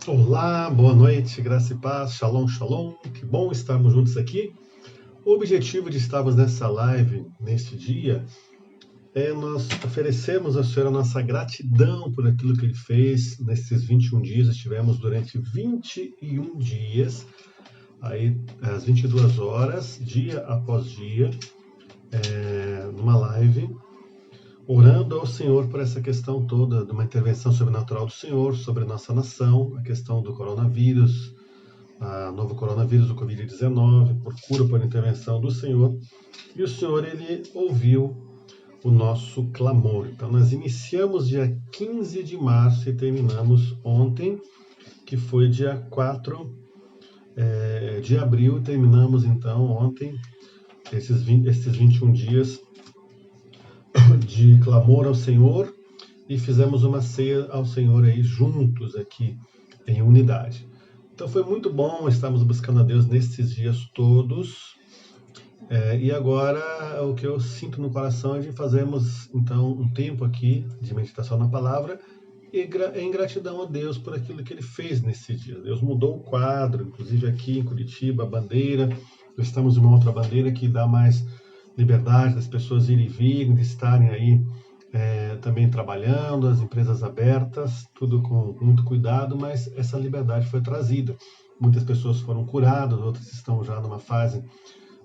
Olá, boa noite, graça e paz, shalom, shalom, que bom estarmos juntos aqui. O objetivo de estarmos nessa live, neste dia, é nós oferecermos ao Senhor a nossa gratidão por aquilo que Ele fez nesses 21 dias. Estivemos durante 21 dias, aí às 22 horas, dia após dia, numa live, orando ao Senhor por essa questão toda, de uma intervenção sobrenatural do Senhor sobre a nossa nação, a questão do coronavírus, novo coronavírus, do Covid-19, por cura, por intervenção do Senhor. E o Senhor, Ele ouviu o nosso clamor. Então, nós iniciamos dia 15 de março e terminamos ontem, que foi dia 4 de abril. Terminamos, então, ontem, esses 21 dias de clamor ao Senhor e fizemos uma ceia ao Senhor aí juntos aqui, em unidade. Então foi muito bom estarmos buscando a Deus nesses dias todos. E agora o que eu sinto no coração é de fazermos então um tempo aqui de meditação na palavra e em gratidão a Deus por aquilo que Ele fez nesses dias. Deus mudou o quadro, inclusive aqui em Curitiba, a bandeira. Estamos em uma outra bandeira que dá mais liberdade das pessoas irem e virem, de estarem aí também trabalhando, as empresas abertas, tudo com muito cuidado, mas essa liberdade foi trazida. Muitas pessoas foram curadas, outras estão já numa fase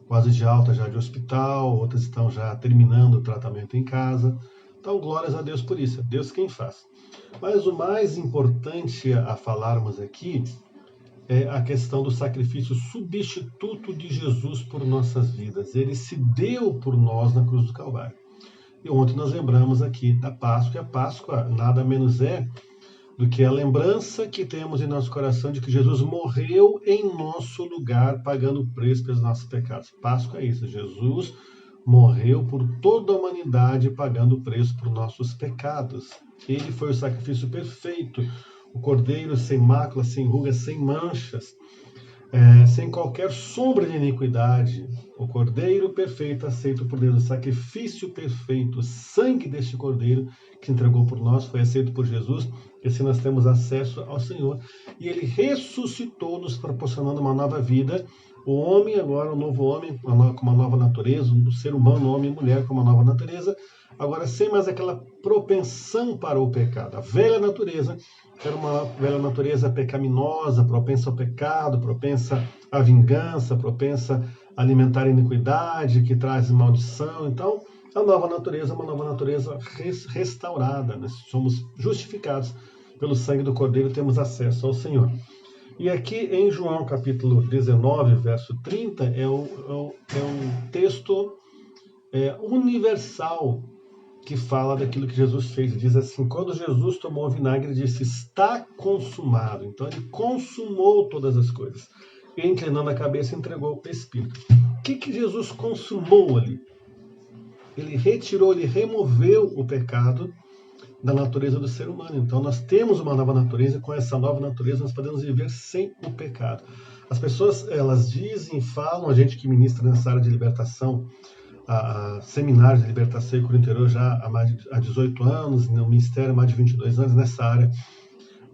quase de alta já de hospital, outras estão já terminando o tratamento em casa. Então, glórias a Deus por isso, é Deus quem faz. Mas o mais importante a falarmos aqui é a questão do sacrifício substituto de Jesus por nossas vidas. Ele se deu por nós na cruz do Calvário. E ontem nós lembramos aqui da Páscoa, e a Páscoa nada menos é do que a lembrança que temos em nosso coração de que Jesus morreu em nosso lugar, pagando o preço pelos nossos pecados. Páscoa é isso, Jesus morreu por toda a humanidade, pagando o preço por nossos pecados. Ele foi o sacrifício perfeito, o cordeiro sem mácula, sem rugas, sem manchas, sem qualquer sombra de iniquidade, o cordeiro perfeito aceito por Deus, o sacrifício perfeito, o sangue deste cordeiro que entregou por nós foi aceito por Jesus, e assim nós temos acesso ao Senhor, e Ele ressuscitou, nos proporcionando uma nova vida, o homem agora, o novo homem, com uma nova natureza, o ser humano, homem e mulher com uma nova natureza, agora sem mais aquela propensão para o pecado. A velha natureza era uma velha natureza pecaminosa, propensa ao pecado, propensa à vingança, propensa a alimentar a iniquidade, que traz maldição. Então, a nova natureza é uma nova natureza restaurada. Nós somos justificados pelo sangue do Cordeiro, temos acesso ao Senhor. E aqui em João capítulo 19, verso 30, é um texto universal que fala daquilo que Jesus fez. Diz assim: quando Jesus tomou o vinagre, ele disse, está consumado. Então ele consumou todas as coisas. E inclinando a cabeça, entregou o Espírito. O que Jesus consumou ali? Ele retirou, ele removeu o pecado da natureza do ser humano. Então nós temos uma nova natureza, e com essa nova natureza nós podemos viver sem o pecado. As pessoas, elas dizem, falam, a gente que ministra nessa área de libertação, a seminário de libertação e cura interior já há 18 anos, no ministério há mais de 22 anos, nessa área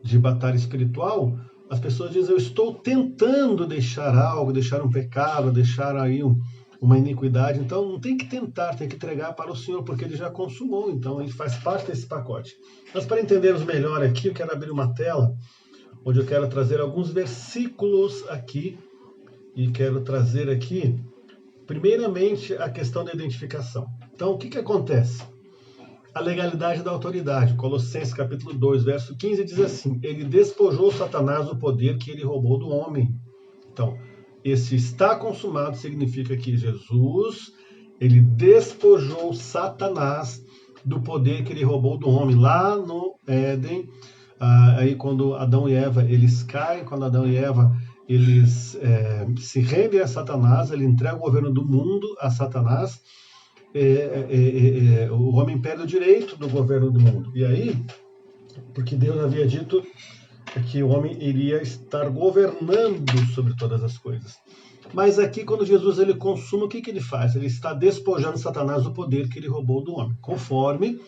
de batalha espiritual, as pessoas dizem, eu estou tentando deixar algo, deixar um pecado, deixar aí uma iniquidade. Então não tem que tentar, tem que entregar para o Senhor, porque Ele já consumou, então Ele faz parte desse pacote. Mas para entendermos melhor aqui, eu quero abrir uma tela, onde eu quero trazer alguns versículos aqui, e quero trazer aqui primeiramente, a questão da identificação. Então, o que acontece? A legalidade da autoridade. Colossenses capítulo 2, verso 15, diz assim, ele despojou Satanás do poder que ele roubou do homem. Então, esse está consumado significa que Jesus, ele despojou Satanás do poder que ele roubou do homem. Lá no Éden, aí quando Adão e Eva, eles caem, quando Adão e Eva eles se rendem a Satanás, ele entrega o governo do mundo a Satanás, o homem perde o direito do governo do mundo. E aí, porque Deus havia dito que o homem iria estar governando sobre todas as coisas. Mas aqui, quando Jesus ele consuma, o que ele faz? Ele está despojando Satanás do poder que ele roubou do homem, conforme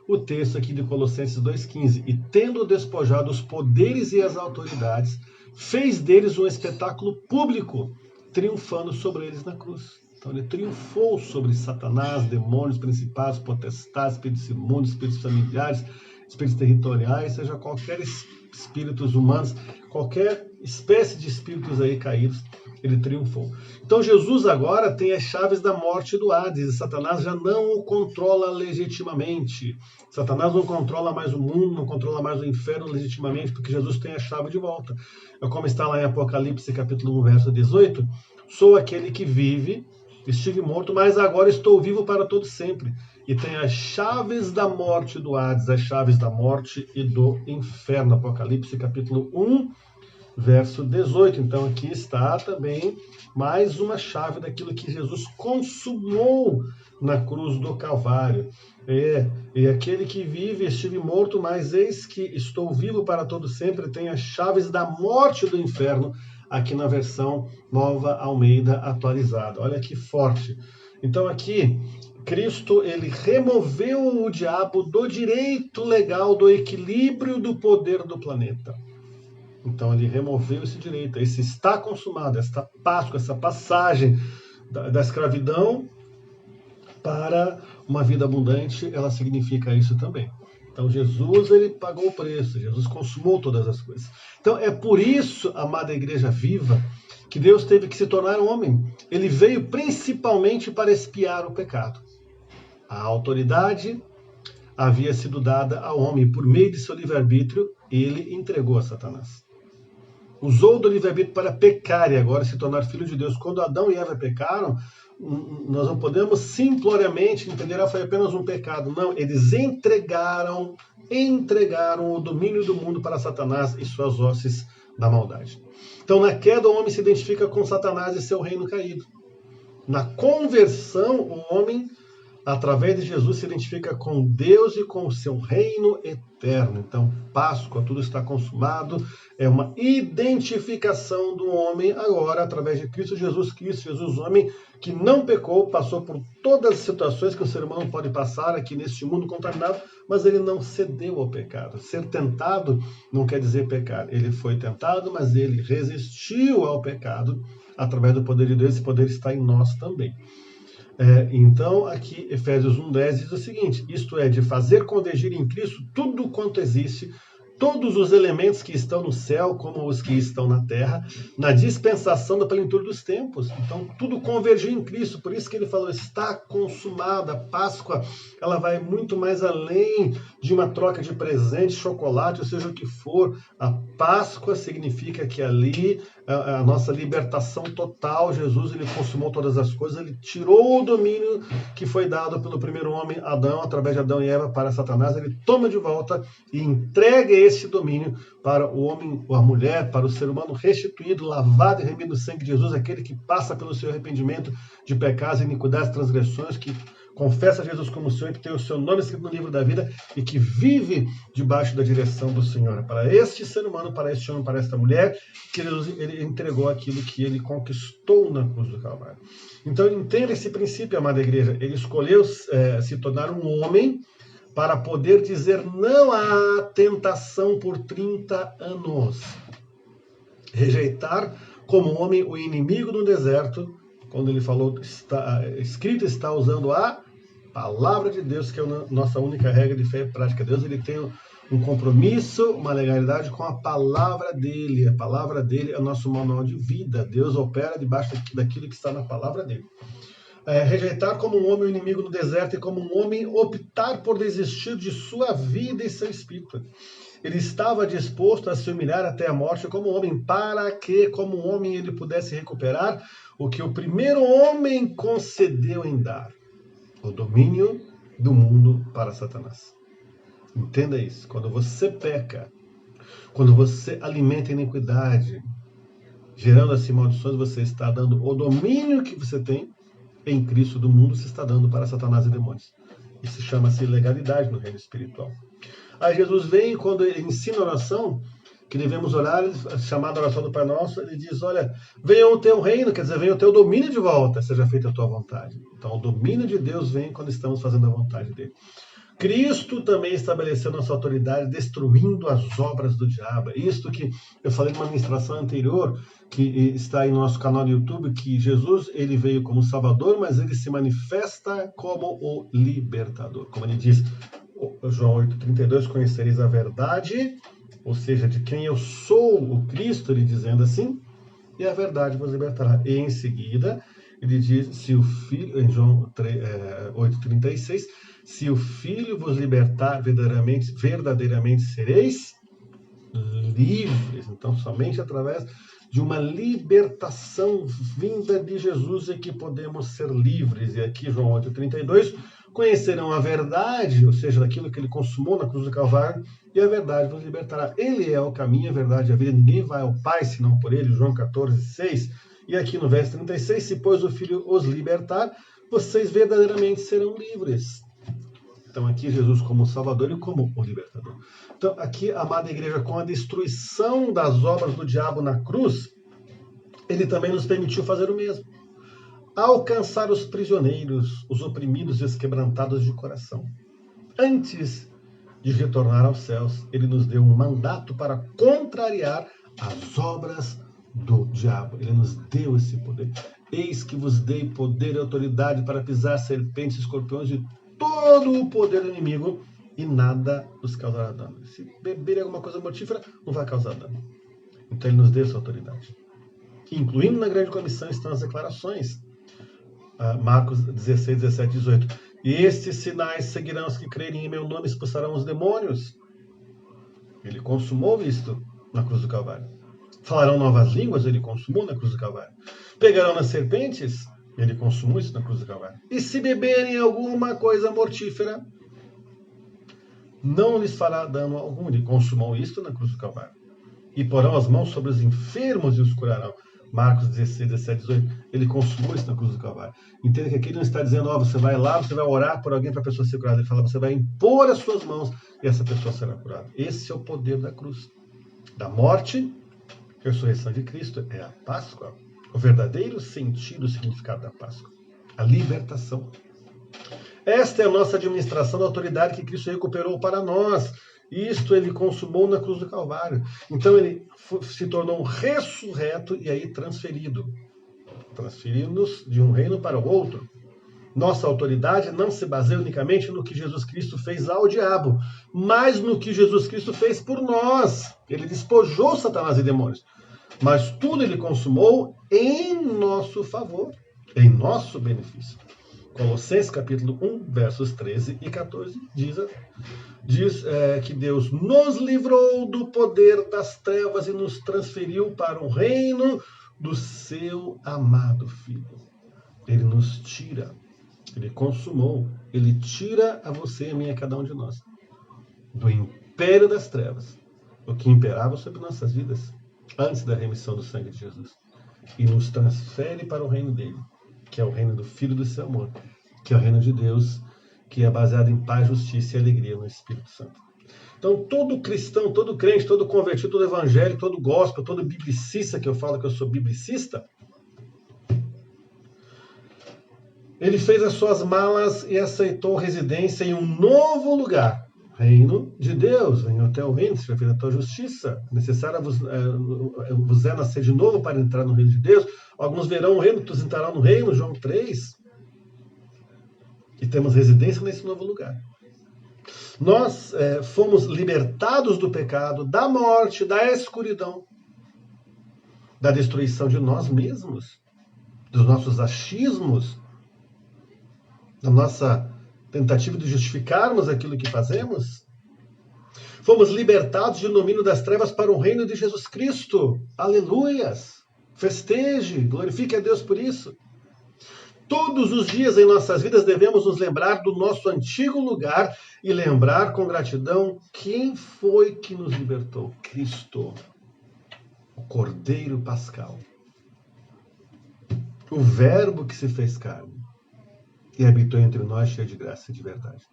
o texto aqui de Colossenses 2,15. E tendo despojado os poderes e as autoridades, fez deles um espetáculo público, triunfando sobre eles na cruz. Então ele triunfou sobre Satanás, demônios, principados, potestades, espíritos imundos, espíritos familiares, espíritos territoriais, seja qualquer espíritos humanos, qualquer espécie de espíritos aí caídos, ele triunfou. Então Jesus agora tem as chaves da morte e do Hades, e Satanás já não o controla legitimamente. Satanás não controla mais o mundo, não controla mais o inferno legitimamente, porque Jesus tem a chave de volta. É como está lá em Apocalipse, capítulo 1, verso 18, sou aquele que vive, estive morto, mas agora estou vivo para todo sempre. E tem as chaves da morte e do Hades, as chaves da morte e do inferno. Apocalipse, capítulo 1, verso 18. Então aqui está também mais uma chave daquilo que Jesus consumou na cruz do Calvário. E aquele que vive, estive morto, mas eis que estou vivo para todo sempre, tem as chaves da morte e do inferno, aqui na versão Nova Almeida atualizada. Olha que forte. Então aqui, Cristo, ele removeu o diabo do direito legal, do equilíbrio do poder do planeta. Então ele removeu esse direito, esse está consumado, esta Páscoa, essa passagem da escravidão para uma vida abundante, ela significa isso também. Então Jesus, ele pagou o preço, Jesus consumou todas as coisas. Então é por isso, amada igreja viva, que Deus teve que se tornar homem. Ele veio principalmente para expiar o pecado. A autoridade havia sido dada ao homem por meio de seu livre-arbítrio, ele entregou a Satanás. Usou do livre-arbítrio para pecar e agora se tornar filho de Deus. Quando Adão e Eva pecaram, nós não podemos simploriamente entender que foi apenas um pecado. Não, eles entregaram o domínio do mundo para Satanás e suas hostes da maldade. Então, na queda, o homem se identifica com Satanás e seu reino caído. Na conversão, o homem, através de Jesus, se identifica com Deus e com o seu reino eterno. Então, Páscoa, tudo está consumado, é uma identificação do homem agora, através de Cristo Jesus, homem que não pecou, passou por todas as situações que o ser humano pode passar aqui neste mundo contaminado, mas ele não cedeu ao pecado. Ser tentado não quer dizer pecar. Ele foi tentado, mas ele resistiu ao pecado através do poder de Deus. Esse poder está em nós também. Então, aqui, Efésios 1,10 diz o seguinte: isto é, de fazer convergir em Cristo tudo quanto existe, todos os elementos que estão no céu, como os que estão na terra, na dispensação da plenitude dos tempos. Então, tudo convergiu em Cristo. Por isso que ele falou, está consumada. A Páscoa, ela vai muito mais além de uma troca de presente, chocolate, ou seja o que for. A Páscoa significa que ali a nossa libertação total. Jesus, ele consumou todas as coisas, ele tirou o domínio que foi dado pelo primeiro homem, Adão, através de Adão e Eva, para Satanás. Ele toma de volta e entrega esse domínio para o homem ou a mulher, para o ser humano restituído, lavado e remido no sangue de Jesus, aquele que passa pelo seu arrependimento de pecados, iniquidades, transgressões, que confessa Jesus como Senhor, que tem o seu nome escrito no livro da vida e que vive debaixo da direção do Senhor. Para este ser humano, para este homem, para esta mulher, que ele entregou aquilo que ele conquistou na cruz do Calvário. Então, entenda esse princípio, amada igreja. Ele escolheu se tornar um homem para poder dizer não à tentação por 30 anos. Rejeitar como homem o inimigo no deserto, quando ele falou, escrito está usando a palavra de Deus, que é a nossa única regra de fé e prática. Deus, ele tem um compromisso, uma legalidade com a palavra dele. A palavra dele é o nosso manual de vida. Deus opera debaixo daquilo que está na palavra dele. Rejeitar como um homem o inimigo no deserto e como um homem optar por desistir de sua vida e seu espírito. Ele estava disposto a se humilhar até a morte como homem, para que, como homem, ele pudesse recuperar o que o primeiro homem concedeu em dar: o domínio do mundo para Satanás. Entenda isso. Quando você peca, quando você alimenta a iniquidade, gerando assim maldições, você está dando o domínio que você tem em Cristo do mundo, se está dando para Satanás e demônios. Isso chama-se ilegalidade no reino espiritual. Aí Jesus vem, quando ele ensina a oração, que devemos orar, chamada oração do Pai Nosso, ele diz, olha, venha o teu reino, quer dizer, venha o teu domínio de volta, seja feita a tua vontade. Então o domínio de Deus vem quando estamos fazendo a vontade dele. Cristo também estabeleceu nossa autoridade destruindo as obras do diabo. Isto que eu falei numa ministração anterior, que está aí no nosso canal no YouTube, que Jesus ele veio como Salvador, mas ele se manifesta como o libertador. Como ele diz, João 8,32, conhecereis a verdade, ou seja, de quem eu sou, o Cristo, ele dizendo assim, e a verdade vos libertará. E em seguida, ele diz, se o Filho, em João 8,36, se o Filho vos libertar verdadeiramente sereis livres. Então, somente através de uma libertação vinda de Jesus é que podemos ser livres. E aqui, João 8,32, conhecerão a verdade, ou seja, daquilo que ele consumou na cruz do Calvário, e a verdade vos libertará. Ele é o caminho, a verdade e a vida. Ninguém vai ao Pai senão por ele, João 14,6. E aqui no verso 36, se pois o Filho os libertar, vocês verdadeiramente serão livres. Então aqui Jesus como Salvador e como o libertador. Então aqui, amada igreja, com a destruição das obras do diabo na cruz, ele também nos permitiu fazer o mesmo. Alcançar os prisioneiros, os oprimidos e os quebrantados de coração. Antes de retornar aos céus, ele nos deu um mandato para contrariar as obras do diabo. Ele nos deu esse poder. Eis que vos dei poder e autoridade para pisar serpentes e escorpiões e todo o poder do inimigo, e nada nos causará dano. Se beber alguma coisa mortífera, não vai causar dano. Então ele nos deu essa autoridade. Incluindo na grande comissão estão as declarações. Marcos 16, 17, 18. E estes sinais seguirão os que crerem em meu nome, expulsarão os demônios. Ele consumou isto na cruz do Calvário. Falarão novas línguas, ele consumou na cruz do Calvário. Pegarão nas serpentes, ele consumou isso na cruz do Calvário. E se beberem alguma coisa mortífera, não lhes fará dano algum. Ele consumou isto na cruz do Calvário. E porão as mãos sobre os enfermos e os curarão. Marcos 16, 17, 18. Ele consumou isso na cruz do Calvário. Entenda que aqui ele não está dizendo, você vai lá, você vai orar por alguém para a pessoa ser curada. Ele fala, você vai impor as suas mãos e essa pessoa será curada. Esse é o poder da cruz. Da morte, ressurreição de Cristo, é a Páscoa. O verdadeiro sentido, o significado da Páscoa. A libertação. Esta é a nossa administração da autoridade que Cristo recuperou para nós. Isto ele consumou na cruz do Calvário. Então ele se tornou ressurreto e aí transferido. Transferindo-nos de um reino para o outro. Nossa autoridade não se baseia unicamente no que Jesus Cristo fez ao diabo, mas no que Jesus Cristo fez por nós. Ele despojou Satanás e demônios. Mas tudo ele consumou em nosso favor, em nosso benefício. Colossenses capítulo 1, versos 13 e 14, diz que Deus nos livrou do poder das trevas e nos transferiu para o reino do seu amado Filho. Ele nos tira, ele consumou, ele tira a você e a mim, a cada um de nós, do império das trevas, o que imperava sobre nossas vidas, antes da remissão do sangue de Jesus, e nos transfere para o reino dele, que é o reino do Filho do seu amor, que é o reino de Deus, que é baseado em paz, justiça e alegria no Espírito Santo. Então, todo cristão, todo crente, todo convertido, todo evangélico, todo gospel, todo biblicista, que eu falo que eu sou biblicista, ele fez as suas malas e aceitou residência em um novo lugar. Reino de Deus, venham até o reino, seja feita a tua justiça. Necessário vos é nascer de novo para entrar no reino de Deus. Alguns verão o reino, outros entrarão no reino, João 3. E temos residência nesse novo lugar. Nós fomos libertados do pecado, da morte, da escuridão, da destruição de nós mesmos, dos nossos achismos, da nossa tentativa de justificarmos aquilo que fazemos. Fomos libertados do domínio das trevas para o reino de Jesus Cristo. Aleluias! Festeje, glorifique a Deus por isso. Todos os dias em nossas vidas devemos nos lembrar do nosso antigo lugar e lembrar com gratidão quem foi que nos libertou. Cristo, o Cordeiro Pascal, o Verbo que se fez carne e habitou entre nós cheio de graça e de verdade.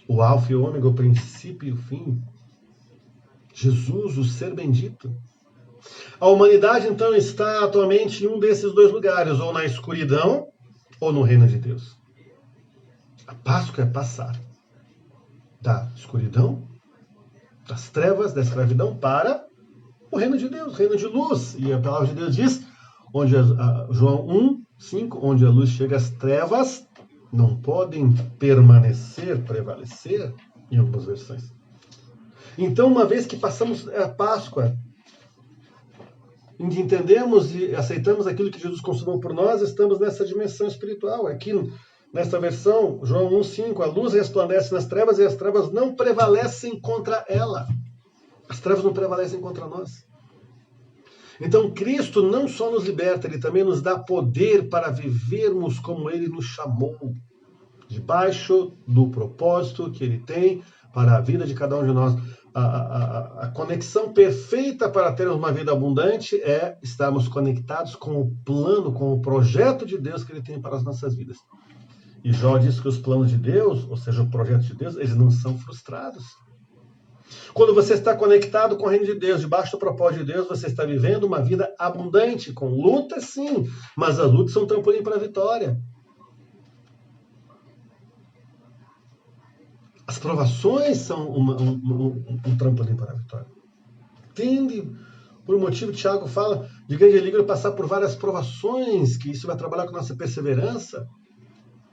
O Alfa e o Ômega, o princípio e o fim. Jesus, o ser bendito. A humanidade, então, está atualmente em um desses dois lugares, ou na escuridão, ou no reino de Deus. A Páscoa é passar. da escuridão, das trevas, da escravidão, para o reino de Deus, reino de luz. E a palavra de Deus diz, João 1:5, onde a luz chega, as trevas não podem prevalecer, em algumas versões. Então, uma vez que passamos a Páscoa, em que entendemos e aceitamos aquilo que Jesus consumou por nós, estamos nessa dimensão espiritual. Aqui, nesta versão, João 1:5, a luz resplandece nas trevas e as trevas não prevalecem contra ela. As trevas não prevalecem contra nós. Então, Cristo não só nos liberta, Ele também nos dá poder para vivermos como Ele nos chamou, debaixo do propósito que Ele tem para a vida de cada um de nós. A conexão perfeita para termos uma vida abundante é estarmos conectados com o plano, com o projeto de Deus que Ele tem para as nossas vidas. E Jó diz que os planos de Deus, ou seja, o projeto de Deus, eles não são frustrados. Quando você está conectado com o reino de Deus, debaixo do propósito de Deus, você está vivendo uma vida abundante, com lutas sim, mas as lutas são um trampolim para a vitória. As provações são um trampolim para a vitória. Tende, por um motivo, Tiago fala de grande peligro passar por várias provações, que isso vai trabalhar com nossa perseverança.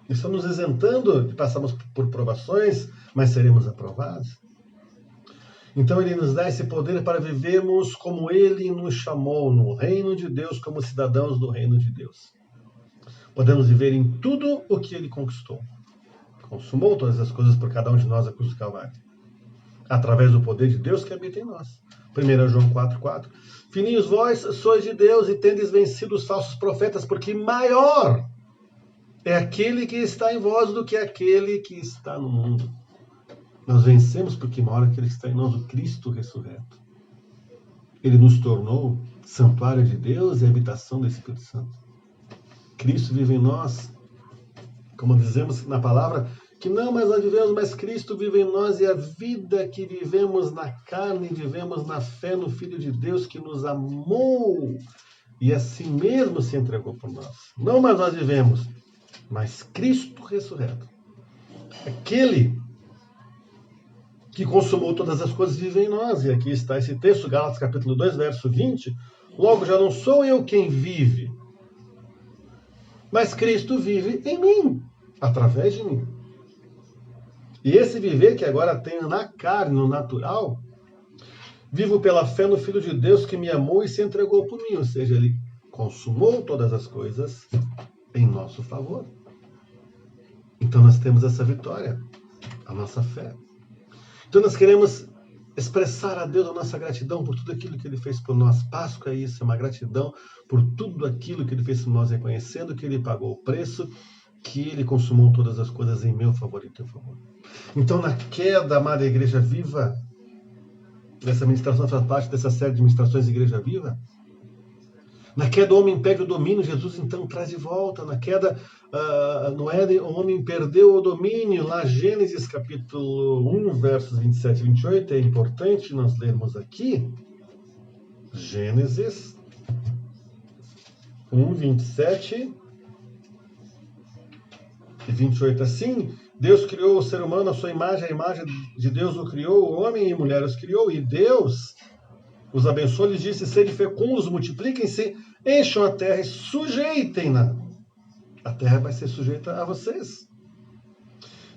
Estamos nos isentando de passarmos por provações, mas seremos aprovados. Então Ele nos dá esse poder para vivermos como Ele nos chamou, no reino de Deus, como cidadãos do reino de Deus. Podemos viver em tudo o que Ele conquistou. Consumou todas as coisas por cada um de nós a cruz do Calvário. Através do poder de Deus que habita em nós. 1 João 4:4. Filhinhos, vós sois de Deus e tendes vencido os falsos profetas, porque maior é aquele que está em vós do que aquele que está no mundo. Nós vencemos porque maior é aquele que está em nós, o Cristo ressurreto. Ele nos tornou santuário de Deus e habitação do Espírito Santo. Cristo vive em nós. Como dizemos na palavra, que não mais nós vivemos, mas Cristo vive em nós, e a vida que vivemos na carne, vivemos na fé no Filho de Deus que nos amou e assim mesmo se entregou por nós. Não mais nós vivemos, mas Cristo ressurreto. Aquele que consumou todas as coisas vive em nós. E aqui está esse texto, Gálatas capítulo 2, verso 20. Logo, já não sou eu quem vive, mas Cristo vive em mim, através de mim. E esse viver que agora tenho na carne, no natural, vivo pela fé no Filho de Deus que me amou e se entregou por mim. Ou seja, Ele consumou todas as coisas em nosso favor. Então nós temos essa vitória, a nossa fé. Então nós queremos expressar a Deus a nossa gratidão por tudo aquilo que Ele fez por nós. Páscoa é isso, é uma gratidão por tudo aquilo que Ele fez por nós, reconhecendo que Ele pagou o preço, que Ele consumou todas as coisas em meu favor e em teu favor. Então, na queda, amada Igreja Viva, essa ministração faz parte dessa série de ministrações Igreja Viva. Na queda, o homem perde o domínio, Jesus então traz de volta. Na queda, no Éden, o homem perdeu o domínio. Lá, Gênesis capítulo 1, versos 27 e 28, é importante nós lermos aqui. Gênesis 1, 27 e 28, assim: Deus criou o ser humano à sua imagem, a imagem de Deus o criou, homem e mulher os criou, e Deus os abençoou, lhes disse: sede fecundos, multipliquem-se, encham a terra e sujeitem-na. A terra vai ser sujeita a vocês.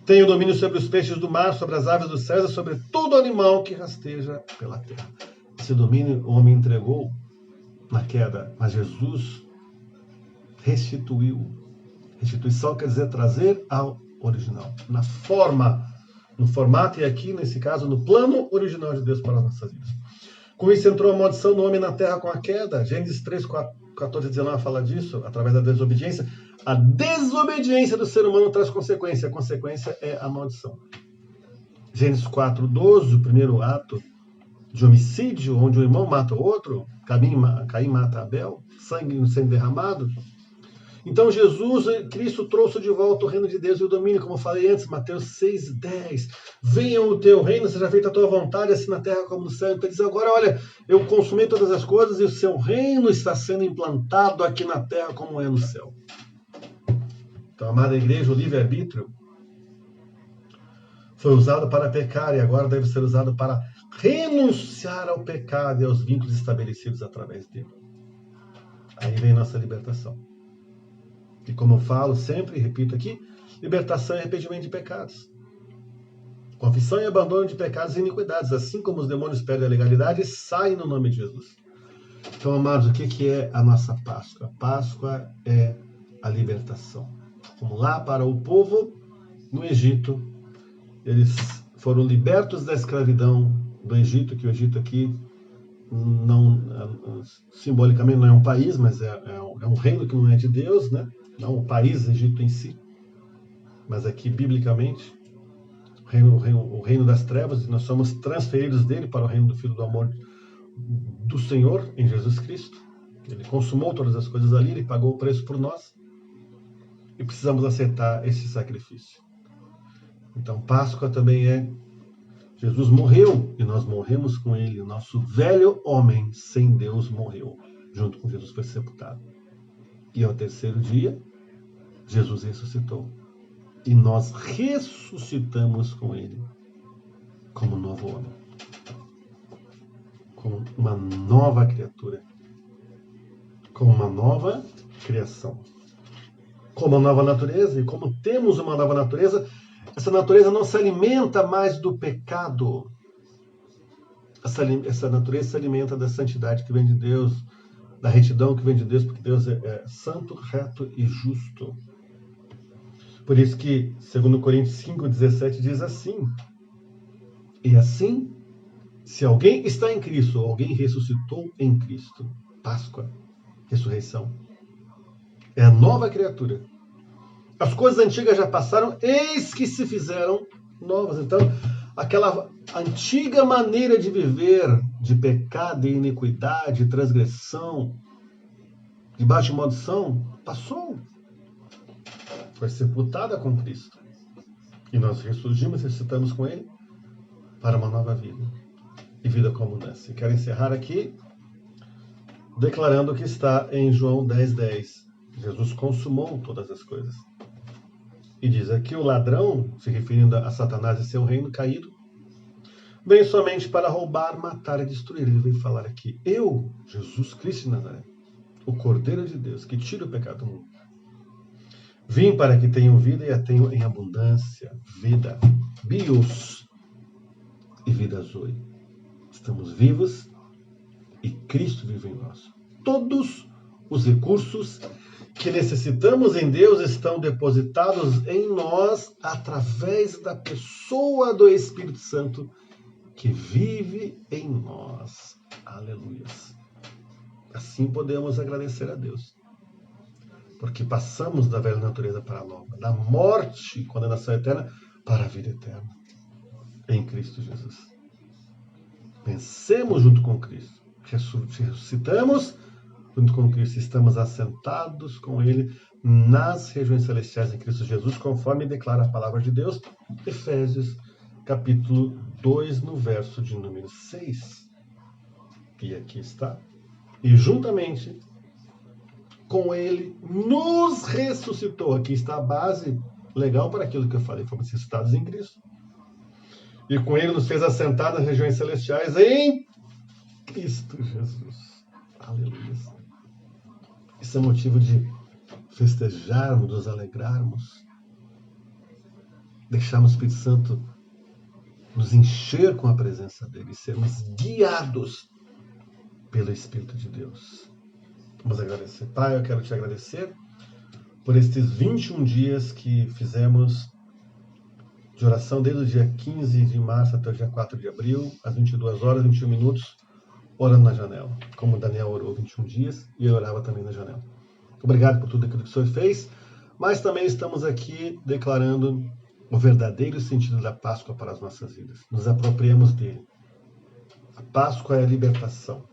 Tenham domínio sobre os peixes do mar, sobre as aves dos céus e sobre todo animal que rasteja pela terra. Esse domínio o homem entregou na queda, mas Jesus restituiu. Restituição quer dizer trazer ao original, na forma, no formato, e aqui, nesse caso, no plano original de Deus para as nossas vidas. Com isso entrou a maldição do homem na terra com a queda. Gênesis 3, 14 e 19 fala disso, através da desobediência. A desobediência do ser humano traz consequência. A consequência é a maldição. Gênesis 4, 12, o primeiro ato de homicídio, onde o irmão mata o outro, Caim mata Abel, sangue sendo derramado. Então Jesus, Cristo, trouxe de volta o reino de Deus e o domínio, como eu falei antes, Mateus 6:10. Venha o teu reino, seja feita a tua vontade, assim na terra como no céu. Então ele diz agora, olha, eu consumi todas as coisas e o seu reino está sendo implantado aqui na terra como é no céu. Então, amada igreja, o livre-arbítrio Foi usado para pecar e agora deve ser usado para renunciar ao pecado e aos vínculos estabelecidos através dele. Aí vem nossa libertação. E como eu falo sempre e repito aqui, libertação é arrependimento de pecados. Confissão e abandono de pecados e iniquidades. Assim como os demônios perdem a legalidade, saem no nome de Jesus. Então, amados, o que é a nossa Páscoa? A Páscoa é a libertação. Como lá para o povo no Egito, eles foram libertos da escravidão do Egito, que o Egito aqui não, simbolicamente não é um país, mas é um reino que não é de Deus, né? Não o país Egito em si, mas aqui biblicamente o reino das trevas, e nós somos transferidos dele para o reino do Filho do amor do Senhor em Jesus Cristo. Ele consumou todas as coisas ali, ele pagou o preço por nós e precisamos aceitar esse sacrifício. Então Páscoa também é Jesus morreu e nós morremos com ele. O nosso velho homem sem Deus morreu junto com Jesus, foi sepultado. E ao terceiro dia Jesus ressuscitou. E nós ressuscitamos com ele como novo homem, como uma nova criatura, como uma nova criação, como uma nova natureza. E como temos uma nova natureza, essa natureza não se alimenta mais do pecado. Essa natureza se alimenta da santidade que vem de Deus, da retidão que vem de Deus, porque Deus é santo, reto e justo. Por isso que, segundo Coríntios 5,17, diz assim: e assim, se alguém está em Cristo, ou alguém ressuscitou em Cristo, Páscoa, ressurreição, é a nova criatura. As coisas antigas já passaram, eis que se fizeram novas. Então, aquela antiga maneira de viver, de pecado e iniquidade, transgressão, debaixo de maldição, passou. Foi sepultada com Cristo. E nós ressurgimos, ressuscitamos com ele para uma nova vida. E vida com abundância. Quero encerrar aqui declarando o que está em João 10:10. Jesus consumou todas as coisas. E diz aqui: o ladrão, se referindo a Satanás e seu reino caído, vem somente para roubar, matar e destruir. Ele veio falar aqui: eu, Jesus Cristo de Nazaré, o Cordeiro de Deus, que tira o pecado do mundo, vim para que tenham vida e a tenham em abundância. Vida, bios, e vida zoe. Estamos vivos e Cristo vive em nós. Todos os recursos que necessitamos em Deus estão depositados em nós através da pessoa do Espírito Santo que vive em nós. Aleluia. Assim podemos agradecer a Deus, porque passamos da velha natureza para a nova, da morte, condenação eterna, para a vida eterna, em Cristo Jesus. Vencemos junto com Cristo, ressuscitamos junto com Cristo, estamos assentados com Ele nas regiões celestiais em Cristo Jesus, conforme declara a palavra de Deus, Efésios capítulo 2, no verso de número 6. E aqui está. E juntamente com ele nos ressuscitou. Aqui está a base legal para aquilo que eu falei. Fomos ressuscitados em Cristo. E com ele nos fez assentar nas regiões celestiais em Cristo Jesus. Aleluia. Isso é motivo de festejarmos, nos alegrarmos. Deixarmos o Espírito Santo nos encher com a presença dele e sermos guiados pelo Espírito de Deus. Vamos agradecer. Pai, eu quero te agradecer por estes 21 dias que fizemos de oração desde o dia 15 de março até o dia 4 de abril, às 22 horas, 21 minutos, orando na janela. Como Daniel orou 21 dias e eu orava também na janela. Obrigado por tudo aquilo que o Senhor fez, mas também estamos aqui declarando o verdadeiro sentido da Páscoa para as nossas vidas. Nos apropriamos dele. A Páscoa é a libertação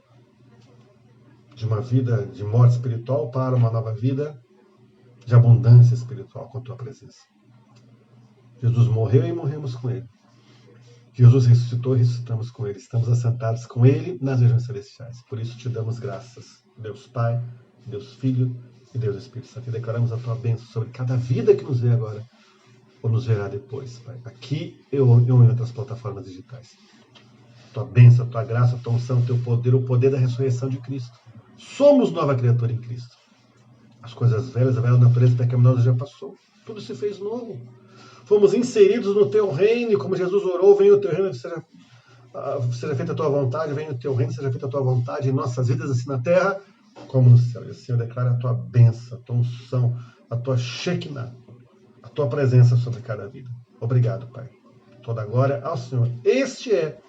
de uma vida de morte espiritual para uma nova vida de abundância espiritual com a tua presença. Jesus morreu e morremos com ele. Jesus ressuscitou e ressuscitamos com ele. Estamos assentados com ele nas regiões celestiais. Por isso te damos graças, Deus Pai, Deus Filho e Deus Espírito Santo. E declaramos a tua bênção sobre cada vida que nos vê agora. ou nos verá depois, Pai. Aqui ou em outras plataformas digitais. Tua bênção, tua graça, tua unção, teu poder, o poder da ressurreição de Cristo. Somos nova criatura em Cristo. As coisas velhas, a velha natureza pecaminosa já passou. Tudo se fez novo. Fomos inseridos no teu reino, e como Jesus orou, venha o teu reino, seja feita a tua vontade, venha o teu reino, seja feita a tua vontade em nossas vidas, assim na terra, como no céu. E assim eu declaro a tua bênção, a tua unção, a tua Shekinah, a tua presença sobre cada vida. Obrigado, Pai. Toda a glória ao Senhor. Este é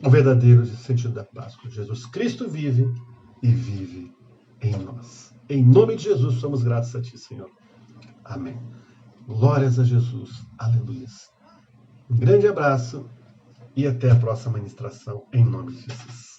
o verdadeiro sentido da Páscoa. Jesus Cristo vive e vive em nós. Em nome de Jesus, somos gratos a Ti, Senhor. Amém. Glórias a Jesus. Aleluia. Um grande abraço e até a próxima ministração, em nome de Jesus.